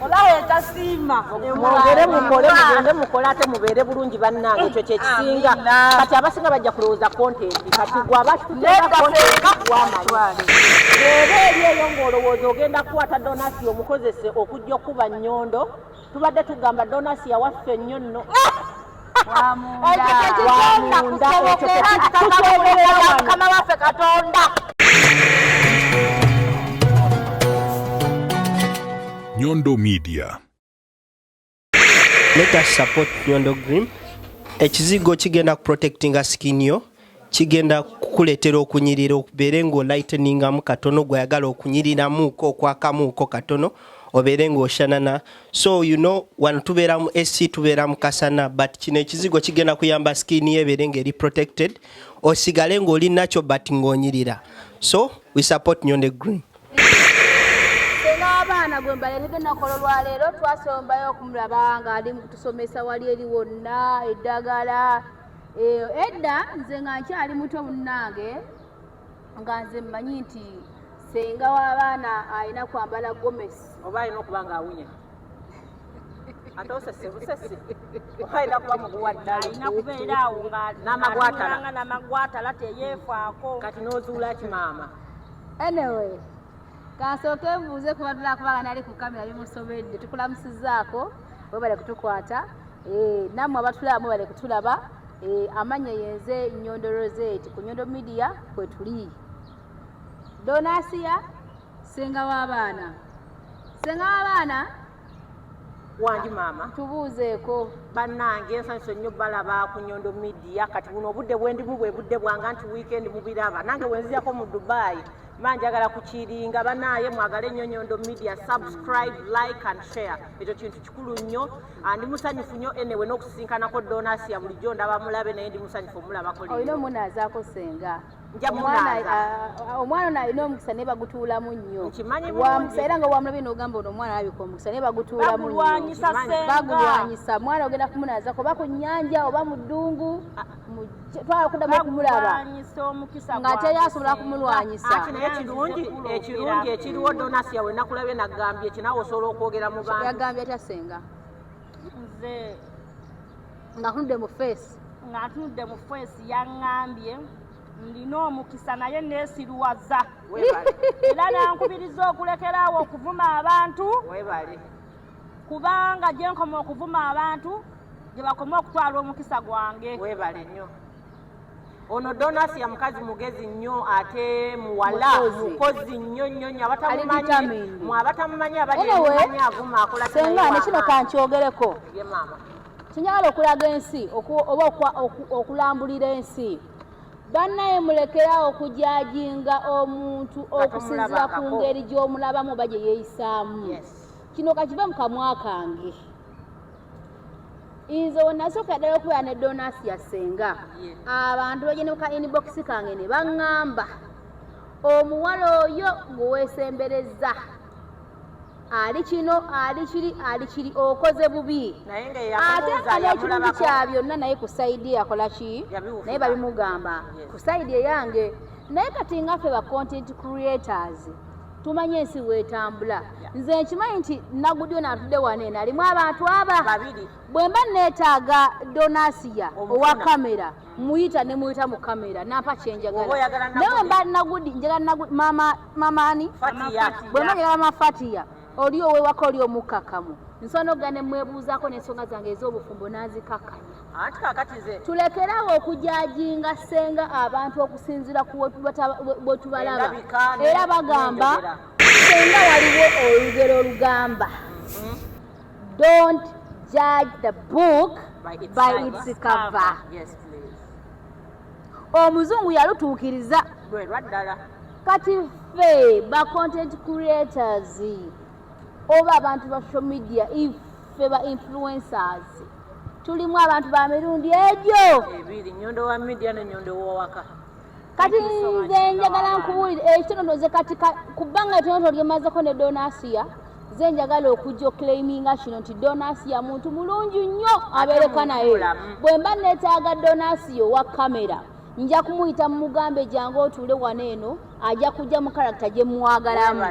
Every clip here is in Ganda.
olahe tasima mwongere mukole mugende mukole ate mubeere bulungi bannange ekyo kyekisinga kati abasinga bajja kulowooza kontenti kati gwe abakituteekakontentiwamali eba eri eyo ng'olowooza ogenda kukwata donasi omukozese okujja okuba nnyondo tubadde tugamba donasi yawaffe nnyo nno mukama waffe katonda. Nyondo Media. Let us support Nyondo Green. Ekizigo kigenda protecting skin yo, kigenda kukuletera okunyirira okubeere ng'olighteningamu katono gwayagala okunyiriramuuko okwakamuuko katono obeere ng'oshanana. So you know wano tubeera mu AC tubeera mu kasana but kino ekizigo kigenda kuyamba skin yo ebeere ng'eri protected osigale ng'oli nakyo but ng'onyirira. So we support Nyondo Green. Abaana gwe mbaleetedde nakolo lwa leero twasombayo okumulaba ng'ali mu kutusomesa wali eri wonna eddagala. Edda nze nga nkyali muto munnange nga nze mmanyi nti senga w'abaana alina kwambala gomesi oba alina okuba ng'awunya ate osese busesi oba alina kuba muguwa ddala alina kubeera awo n'amagwatala teyeefaako kati n'ozuula ki maama. Anyway, kansooke mbuuze kuba tulakubanga nali ku kamera bimusobedde tukulamusizaako webale kutukwata nammwe abatulaba mwebale kutulaba. Amanya yenze Nyondo Rosette ku Nyondo Media kwe tuli. Donasia senga w'abaana wangi maama tubuuzeeko bannange nsanyusa nnyo balaba ku Nyondo Media kati buno obudde bwendimu bwe budde bwanga nti weekend mubiraba nange wenziyako mu Dubai manjagala kukiringa banaye mwagale nnyo Nyondo Media subscribe like and share ekyo kintu kikulu nnyo ndi musanyufu nnyo enewe n'okusinkanako Donasia bulijjo ndaba mulabe naye ndi musanyufu omulabako lino olina omunaazaako senga omwana alina omukisa naye bagutuulamu nnyo wamusa era nga wamulabye n'ogamba ono omwana alabika omukisa naye bagutuulamu bagulwanyisa mwana ogenda kumunaazaako oba ku nnyanja oba mu ddungu twala okuddamu okumulaba nga teyasobola kumulwanyisa. Ekirungi ekiriwo Donasia we nakulabye nagambye kinaawe osobola okwogera mu bantu. Yagambye atya senga? Nze ng'atunudde mu feesi yaŋŋambye ndina omukisa naye neesiruwaza era nankubiriza okulekeraawo okuvuma abantu kubanga gye nkoma okuvuma abantu gye bakoma okutwala omukisa gwange. Weebale nnyo. Ono Donasia mukazi mugezi nnyo ate muwala mukozi nnyo abatamumanyi abamanyi avuma akola senga nekino kankyogereko kinyala okulaga ensi oba okulambulira ensi bannaye mulekerawo okujajinga omuntu okusinzira ku ngeri gy'omulabamu oba gye yeeyisaamu. Kino kakive mu kamwa kange. Nze onasooka ddala okubeera ne Donasia senga abantu bagenda mu ka inbox kange ne baŋŋamba omuwala oyo gweweesembereza ali kino ali kiri okoze bubi ate nga n'ekirungi kya byonna naye ku sayidi yakola ki naye babimugamba ku sayidi eyange naye kati ngaffe ba content creators tumanye ensi weetambula. Nze nkimanyi nti Nagudyo n'atudde waneeno alimu abantu aba bwe mba neetaaga Donasia owa kamera muyita ne muyita mu kamera nampa kyenjagala naye mba Nagudi njagala mama ani bwe mba njagala Mafatiya oli owewaka oli omukkakkamu nsobola okugenda ne mwebuuzaako n'ensonga zange ez'obufumbo n'azikakkanya. Tulekerawo okujajinga senga abantu okusinziira ku bwe tubalaba era bagamba senga waliwo olugero olugamba don't judge the book by its cover. Omuzungu yalutuukiriza kati ffe ba content creators oba abantu ba social media iffe ba influencers tulimu abantu ba mirundi egyo Nyondo wa media ne Nyondo wa waka kati nze njagala nkubuulire ekitono nze kati kubanga etono lyemazzeko ne Donasia nze njagala okujja oclaiminga kino nti Donasia muntu mulungi nnyo abeereka naye bwe mba neetaaga Donasia owa kamera nja kumuyita mu mugambe jangu otuule waneeno ajja kujja mu karakita gye mwagalamu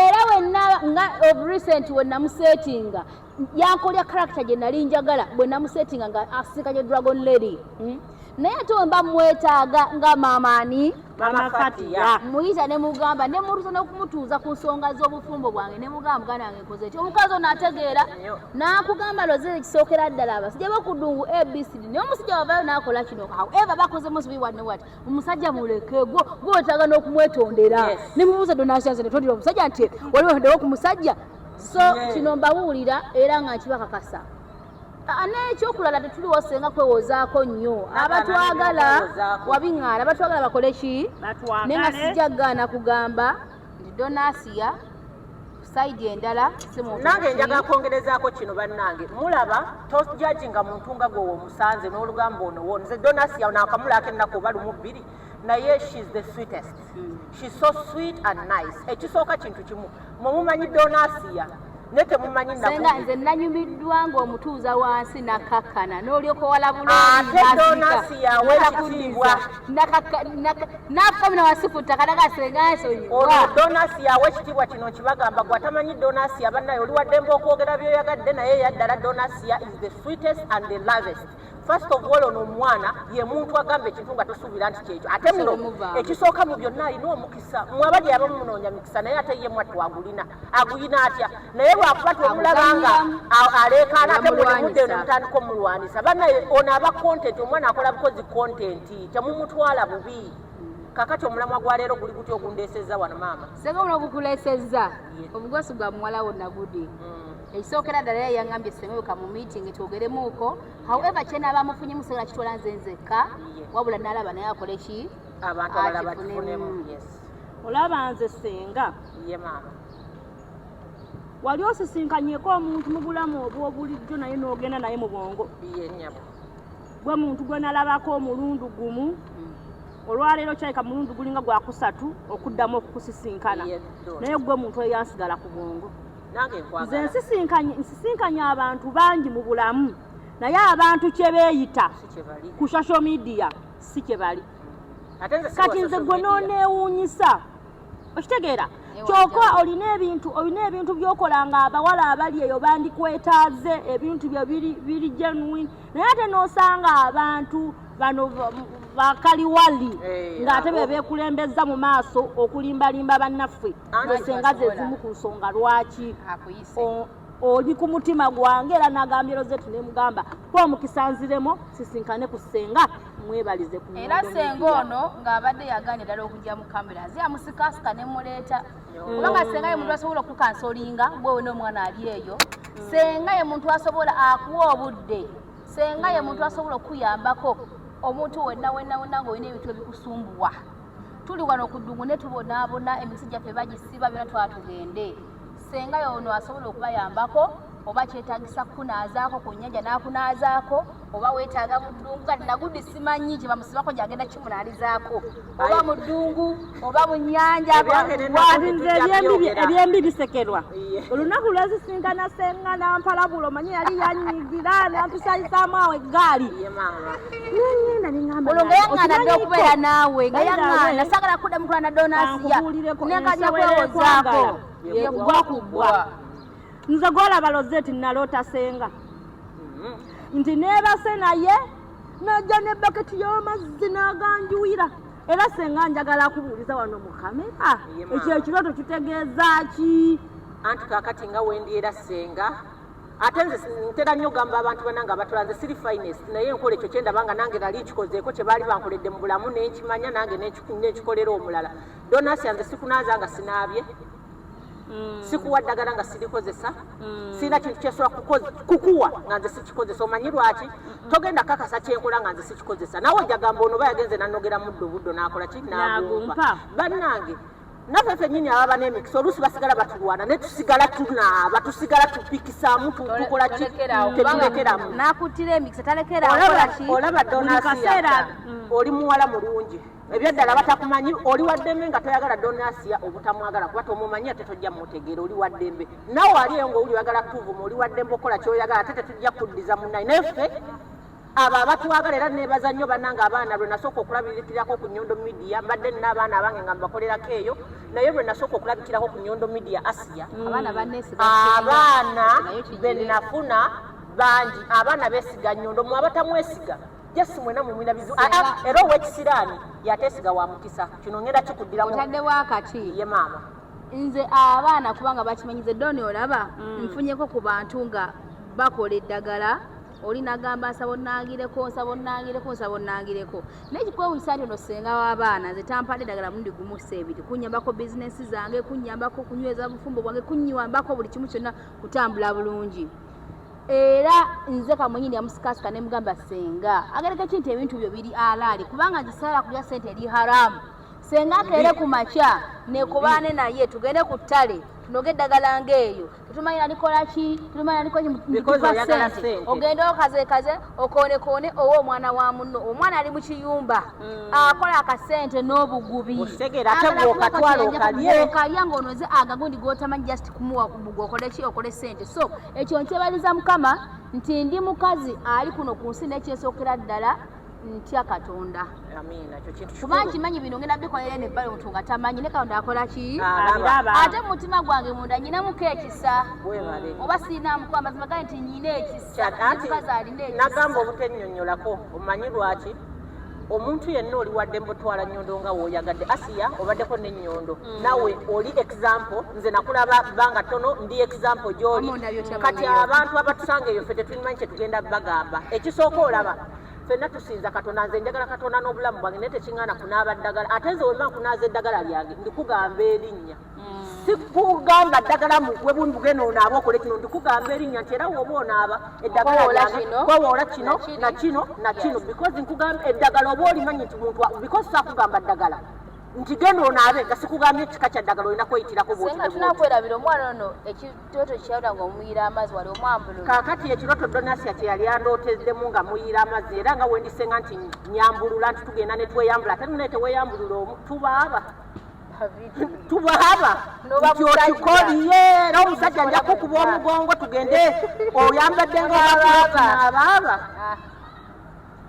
era wenna nga of recent when namusetinga yankolya character gye nali njagala bwe namusetinga nga asinkanye Dragon Lady naye ate wemba mwetaaga nga maamaani Mama Fatia muyita ne mugamba ne mutuuza n'okumutuuza ku nsonga z'obufumbo bwange ne mugamba muganda wange nkoze ki omukazi ono ategeera n'akugamba loze ekisookera ddala abasajja b'okudungu ABCD naye omusajja wavayo n'akola kino however bakoze musubi wadde wati omusajja muleke gwetaaga n'okumwetondera ne mubuuza donation ze netondera omusajja nti waliwo ndewo ku musajja so kino mbawulira era nga nkibakakasa n'ekyokulala tetuliwo senga kwewozaako nnyo abatwagala wabiŋŋaala abatwagala bakole ki naye nga sijagaana kugamba nti donasiya saidi endala nange njagala kwongerezaako kino bannange mulaba tojaji nga muntu nga gwe omusanze n'olugamba ono nze donasiya naakamulaako ennaku oba lumu bbiri naye she's the sweetest she's so sweet and nice ekisooka kintu kimu mwemumanyi donasiya ne temumanyi senga nze nanyumiddwa ng'omutuuza wansi nakakkana n'olyoka walabula ate donasiya wekitiibwa nafukamina wansi ku ttaka naga senga nsonyiwa ono donasiya wekitiibwa kino kibagamba gwe atamanyi donasiya bannaye oli waddemba okwogera byoyagadde naye yaddala donasiya is the sweetest and the lovest first of all ono omwana ye muntu agamba ekintu nga tosuubira nti kyekyo ate muno ekisooka mu byonna alina omukisa mwabadde yaba mumunoonya mikisa naye ate ye mwattu aguyina atya naye lwakuba tomulaba nga aleekaana ate mulimudde eno mutandika omulwanisa bannaye ono aba kontenti omwana akola bukozi kontenti temumutwala bubi kakati omulamwa gwa leero guli gutya ogundeesezza wano maama senga buno ogukuleesezza omugosi gwa muwala wonna gudi ekisookera ddala era yaŋŋambye semewuka mu meeting twogeremuuko however kyenaaba mufunye musobola kitwala nze nzekka wabula naalaba naye akole ki abantu abalala bakifunemu olaba nze senga ye maama wali osisinkanyeko omuntu mu bulamu obw'obulijjo naye n'ogenda naye mu bwongo ye nnyabo gwe muntu gwe nalabako omulundu gumu olwaleero kyaleka mulundi gulinga gwakusatu okuddamu okukusisinkana naye gwe muntu oyo yansigala ku bwongo nze nsisinkanye abantu bangi mu bulamu naye abantu kye beeyita ku social media si kye bali kati nze gwe nooneewuunyisa okitegeera kyokka olina ebintu by'okola nga abawala abali eyo bandikwetaaze ebintu byo biri genuine naye ate n'osanga abantu bano bakaliwali ng'ate be beekulembeza mu maaso okulimbalimba bannaffe esenga ze zimu ku nsonga lwaki oli ku mutima gwange era n'agambye Rozeti ne mugamba twamukisanziremo sisinkane ku senga mwebalize ku era senga ono ng'abadde yagaanye ddala okujja mu kamera yamusikasika ne muleeta kubanga senga ye muntu asobola okukansolinga bwewe n'omwana ali eyo senga ye muntu asobola akuwa obudde senga ye muntu asobola okuyambako omuntu wenna ng'olina ebintu ebikusumbuwa tuli wano okuddungu ne tubonaabona emisi gyaffe bagisiba byonna twala tugende senga yono asobola okubayambako oba kyetagisa kunaazaako ku nnyanja n'akunaazaako oba weetaaga mu ddungu kati nagudde simanyi kye bamusibako gyagenda kimunaalizaako oba mu ddungu oba mu nnyanja nze ebyembi bisekerwa olunaku lwezisinkana senga nampalabula omanyi yali yanyigira nampisayisaamu awo eggaali neŋŋenda neŋŋamba olwo nga yaŋŋaanadde okubeera naawe nga yaŋŋaana sagala kudda mukula na donasiya nekajja kwewozaako yeggwakugwa nze gwolaba Rozeti naloota senga nti neebase naye najja n'ebbaketi y'amazzi n'aganjuwira era senga njagala kubuuliza wano mu kamera ekyo ekirooto kitegeeza ki anti kaakati nga wendyera senga ate nze ntera nnyo ogamba abantu banange abatula nze siri finest naye enkola ekyo kyendabanga nange nali nkikozeeko kye baali bankoledde mu bulamu nenkimanya nange nenkikolera omulala donasiya nze sikunaaza nga sinaabye sikuwa ddagala nga sirikozesa sirina kintu kyesobola kukuwa nga nze sikikozesa omanyi lwaki togenda kakasa kyenkola nga nze sikikozesa nawe ojagamba ono ba yagenze nanogera muddo buddo nakola ki nagumpa bannange naffe ffennyini ababa n'emikisa oluusi basigala batulwana ne tusigala tunaaba tusigala tupikisaamu tukola ki tetulekeramu nakuttira emikisa talekera olaba donasiya oli muwala mulungi ebyaddala batakumanyi oli waddembe nga toyagala donasiya obutamwagala kuba tomumanyi ate tojja mutegeera oli waddembe nawe aliyo ngaowuli oyagala tuvuma oli waddembe okola kyoyagala ate tetujja kuddiza munnayi naye ffe abo abatwagala era nebaza nnyo bannange abaana lwe nasooka okulabikirako ku Nyondo Media mbadde nina abaana abange nga mbakolerako eyo naye lwe nasooka okulabikirako ku Nyondo Media Asia abaana benafuna bangi abaana beesiga Nyondo mu abatamwesiga Jesi mwena mumwina bizu era owekisiraani yateesiga wa mukisa kino ngenda kikuddiramu otaddewo akati ye maama nze abaana kubanga bakimanyize Doni olaba nfunyeko ku bantu nga bakola eddagala oli nagamba nsaba onnangireko naye kikwewunyisa nti ono senga w'abaana nze tampadde eddagala mulundi gumu seebiri kunnyambako bizinesi zange kunnyambako kunyweza bufumbo bwange kunnyambako buli kimu kyonna kutambula bulungi era nze kamwenyini yamusikasika ne mugamba senga agereka kinti ebintu byo biri alaali kubanga nzisaala kulya ssente eri haramu senga akeere ku makya nekobaane naye tugende ku ttale tunoge eddagala ng'eyo tetumanyira likola ki tumanya likola sente ogenda okazekaze okoonekone owa omwana wa munno omwana ali mu kiyumba akola akasente n'obugubi okalya ng'onoze agagundi g'otamanyi just kumuwa okole ki okole sente so ekyo nkyebaliza mukama nti ndi mukazi ali kuno ku nsi nekyesookera ddala ntya Katonda kuba nkimanyi bino ngenda bikolera nebbali omuntu nga tamanyi ne Katonda akola ki ate mu mutima gwange munda nyinamuko ekisa oba sirinaamuko amazima gali nti nyina ekisa mukazi alina ekisa nagamba obutennyonnyolako omanyi lwaki omuntu yenna oli wadde mbutwala Nyondo nga w'oyagadde Asia obaddeko n'ennyondo nawe oli example nze nakulaba banga tono ndi example gy'oli kati abantu abatusanga eyo ffe tetulimanyi kye tugenda bagamba ekisooka olaba ffenna tusinza Katonda nze njagala Katonda n'obulamu bwange naye tekiŋŋaana kunaaba ddagala ate nze wemba nkunaaza eddagala lyange ndikugamba erinnya sikugamba ddagala webugenda onaaba okole kino ndikugamba erinnya nti era woba onaaba eddagala lyange kwewoola kino na kino because nkugamba eddagala oba olimanyi nti muntu because saakugamba ddagala nti genda onaabe nga sikugambye ekika kya ddagala olina kweyitirako bwosenga tunakwerabira omwana ono ekitoto kyeyawula nga omuyira amazzi wali omwambululu kaakati ekiroto Donasia kye yali andooteddemu nga muyira amazzi era nga wendisenga nti nyambulula nti tugenda ne tweyambula ate none teweeyambulula omu tubaaba nti okikoliye era omusajja nja kukuba omugongo tugende oyambadde ngaabaaba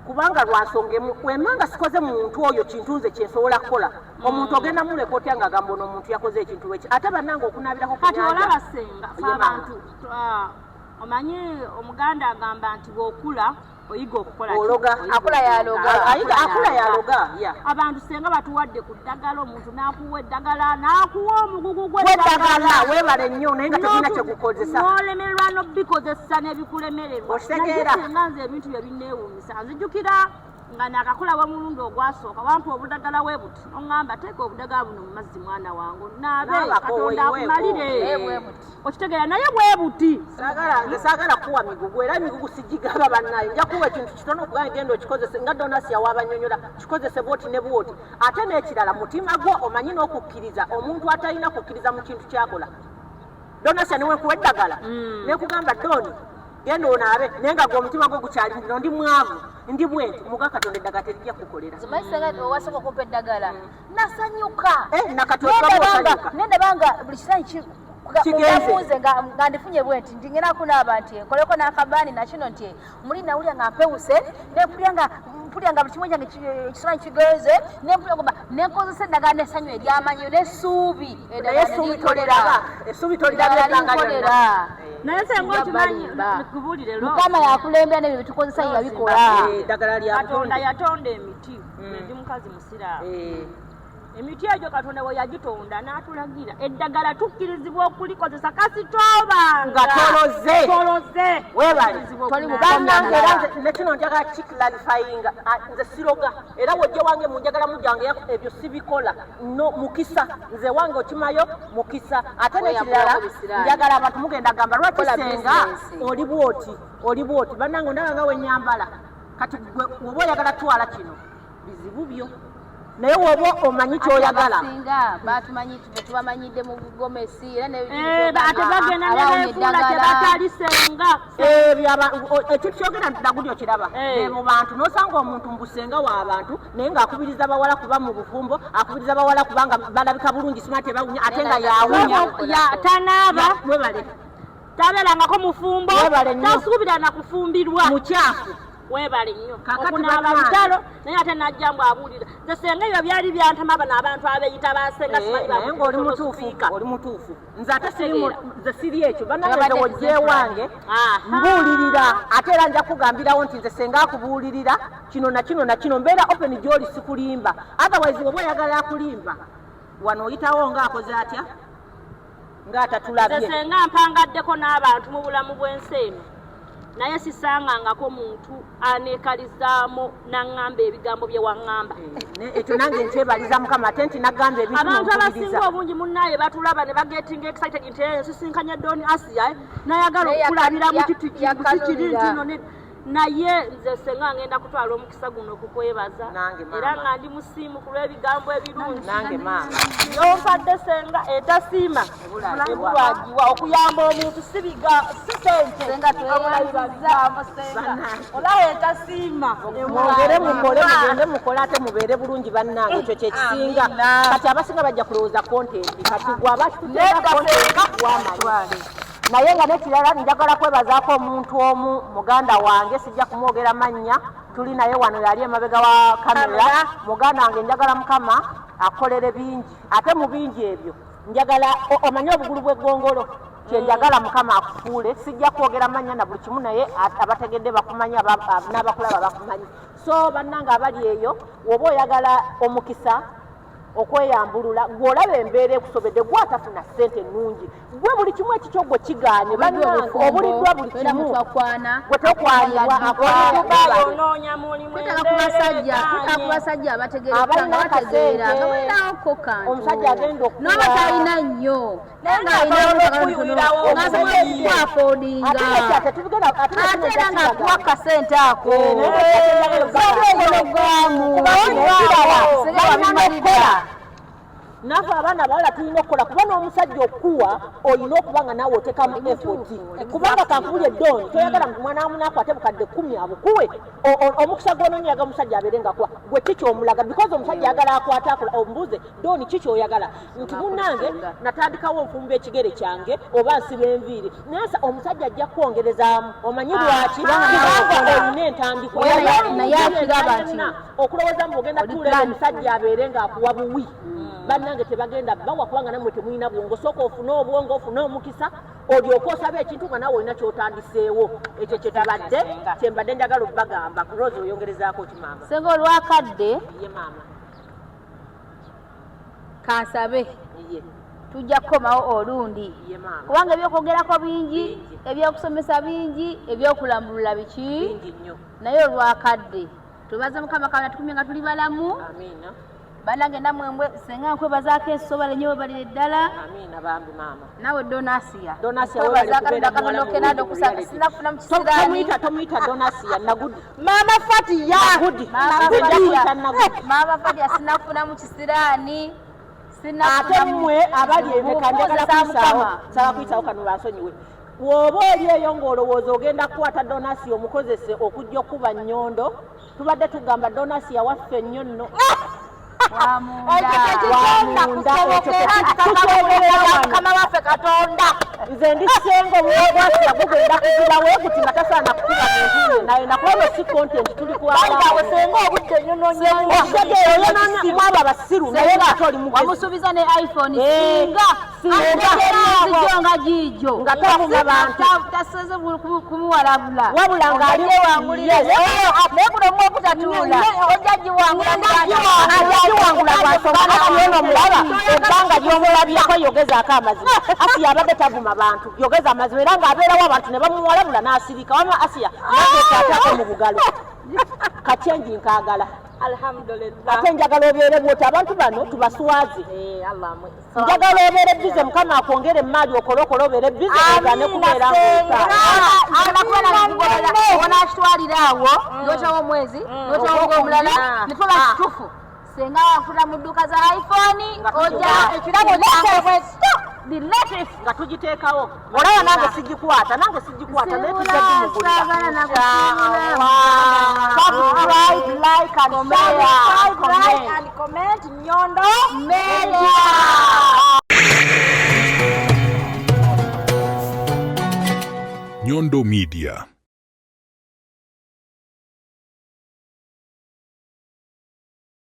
kubanga lwansonga emu wemanga sikoze muntu oyo kintu nze kyensobola kukola omuntu ogenda mulekootya nga agamba ono omuntu yakoze ekintu ekyo ate bannange okunaabirako kati olaba senga abantu omanyi omuganda agamba nti bw'okula oyiga okukola akula yaloga abantu senga batuwadde ku ddagala omuntu n'akuwa eddagala n'akuwa omugugu gw'eddagala weebale nnyo naye nga tegulina kyegukozesa n'olemererwa n'obikozesa n'ebikulemererwa naye nze ebintu bye binneewuunyisa nzijjukira nga nakakulawa mulundi ogwasooka wampa obudagala we buti oŋŋamba teeka obudagala buno mu mazzi mwana wange naabe Katonda akumalire okitegeera naye bwe buti saagala kuwa migugu era emigugu sigigaba bannaye nja kuwa ekintu kitono okugamba genda okikozese nga Donasia w'abanyonyola kikozese bwoti ne bwoti ate n'ekirala mutima gwo omanyi n'okukkiriza omuntu atalina kukkiriza mu kintu kyakola Donasia niwe nkuwa eddagala nekugamba Doni genda onaabe naye nga gwe omutima gwe gukyali ndino ndi mwavu ndi bwenti muga Katonda eddagala terijja kukolera zimayisenga owasooka okumpa eddagala nasanyuka nendabanga buli kisanyi kigenze nga ndifunye bwenti ndigenda kunaaba nti nkoleko n'akabaani nakino nti muli nawulya nga mpewuse nempulya nga buli kimu kyange ekisanyi kigenze nempulya goba nenkozesa eddagala n'essanyu eryamanyi n'essuubi essuubi tolirabyeddagala naye senga okimanyi nikubulire lo mukama yakulembera n'ebyo bitukozesa yabikola Katonda yatonda emiti ndi mukazi musiraamu emiti egyo Katonda we yagitonda n'atulagira eddagala tukkirizibwa okulikozesa kasitooba nga toloze weebale nekino njagala kiclarifyinga nze siroga era wojja wange munjagala mujjange ebyo sibikola no mukisa nze wange okimayo mukisa ate nekirala njagala abantu mugenda gamba lwaki senga oli bwoti bannange ndaba nga wenyambala kati woba oyagala twala kino bizibu byo naye woba omanyi kyoyagala singa batumanyi tubamanyidde mu Gomesi era ate bagenda nebefuula tebatali senga ekintu kyogenda ddaguli okiraba ebo bantu nosanga omuntu mbusenga w'abantu naye ng'akubiriza bawala kuba mu bufumbo akubiriza bawala kubanga balabika bulungi sima tebawunya ate nga yawunya tanaaba webale tabeerangako mufumbo tasuubira na kufumbirwa mukyafu webale nnyo okunaaba lutalo naye ate najjambu abuulira nze senga ebyo byali byantama bano abantu abeeyita basenga naye ng'oli mutuufu nze ate nze siri ekyo banange wojjeewange mbuulirira ate era nja kugambirawo nti nze senga akubuulirira kino na kino na kino mbeera open gy'oli sikulimba otherwise oba oyagala akulimba wano oyitawo ng'akoze atya ng'atatulabye nze senga mpangaddeko n'abantu mu bulamu bw'ensi eno naye sisangangako muntu aneekalizaamu naŋŋamba ebigambo bye waŋŋamba ekyo nange nkyebaliza mukama ate nti nagamba ebintu abantu abasinga obungi munnaaye batulaba ne bagetinga excited nti nsisinkanya Don Asia nayagala okulabira mu kiti kiri nti naye nze senga ngenda kutwala omukisa guno okukwebaza era nga ndi musiimu ku lw'ebigambo ebirungi nange maama yompadde senga etasiima ebulwagiwa okuyamba omuntu si sente olaba etasiima mugende mukole ate mubeere bulungi bannange ekyo kyekisinga kati abasinga bajja kulowooza kontenti kati gwe abakituwamali naye nga nekirala njagala kwebazaako omuntu omu muganda wange sijja kumwogera mannya tuli naye wano yali emabega wa kamera muganda wange njagala mukama akolere bingi ate mu bingi ebyo njagala omanye obugulu bw'eggongolo kyenjagala mukama akufuule sijja kwogera mannya na buli kimu naye abategedde bakumanya n'abakulaba bakumanyi so bannange abali eyo woba oyagala omukisa okweyambulula gw'olaba embeera ekusobedde gwe atafuna ssente nnungi gwe buli kimu ekikyo gwe kigaanye bannange obuliddwa buli kimu gwe tokwanibwa basajja abategeera omusajja agenda noba talina nnyo ate era ng'akuwa akasente ako nafe abaana abawala tulina okukola kuba n'omusajja okuwa olina okuba nga naawe otekamu effort kubanga kankubulye Don toyagala mwana wamu naakwate bukadde 10 abukuwe omukisa gw'ononyaga omusajja abeere nga kuwa gwe kikyomulaga because omusajja yagala akwate ombuuze Don kikyoyagala nti munnange natandikawo nfumba ekigere kyange oba nsiba enviiri naye omusajja ajja kwongerezaamu omanyi lwaki kubanga olina entandikwa naye akiraba nti okulowooza mbu ogenda tuulera omusajja abeere ng'akuwa buwi bannange tebagenda bawa kubanga nammwe temulina bwongo sooka ofune obwongo ofune omukisa olyoka osaba ekintu nga naawe olina kyotandiseewo ekyo kyetubadde kyembadde njagala obbagamba Rose oyongerezaako kimaama senga olwakadde ye maama kansabe tujja kukomawo olundi ye maama kubanga ebyokwogerako bingi ebyokusomesa bingi ebyokulambulula biki bingi nnyo naye olwakadde tubaza mukama kawana tukumye nga tuli balamu amiina banange namwe senga nkwebazaako ensobola nnyo webalire ddala amiina bambi maama nawe Donasia sinafuna mukisiraani tomuyita Donasia nagudi mama Fatia mama Fatia sinafuna mukisiraani ate mmwe abali emeka njagala kuyisaawo kano bansonyiwe woba oli eyo ng'olowooza ogenda kukwata Donasia omukozese okujja okuba nnyondo tubadde tugamba Donasia waffe nnyo nno mukama waffe Katonda nze ndi senga omwegwasira gugenda kugirawo guti nga tasaana kukuba muntu naye nakuba si content tuli kuwawe senga obudde nyononyaomwabo abasiru naye ngate oli wamusuubiza ne iPhone singa nga gijo nga tavuma bantu tasoze kumuwalabula wabula ng'aliwangulire naye kuno omwe okutatula ojja giwangula lwansonga mulaba ebbanga ly'omulabyeko yogezaako amazima Asia abadde tavuma bantu yogeza amazima era ng'abeerawo abantu ne bamuwalabula n'asirika wama Asia nateetaako mu bugalo kakyengi nkaagala ate njagala obeere bwoti abantu bano tubaswaze njagala obeere bize mukama akwongere emaali okolokola obeere bize ogane kubeera onakitwalira awo notawo omwezi notawo omulala netoba kitufu senga wafuna mu dduuka za iPhone ojja ekirabo nga tugiteekawo olaba nange sigikwata naye tujja comment Nyondo Media. Nyondo Media.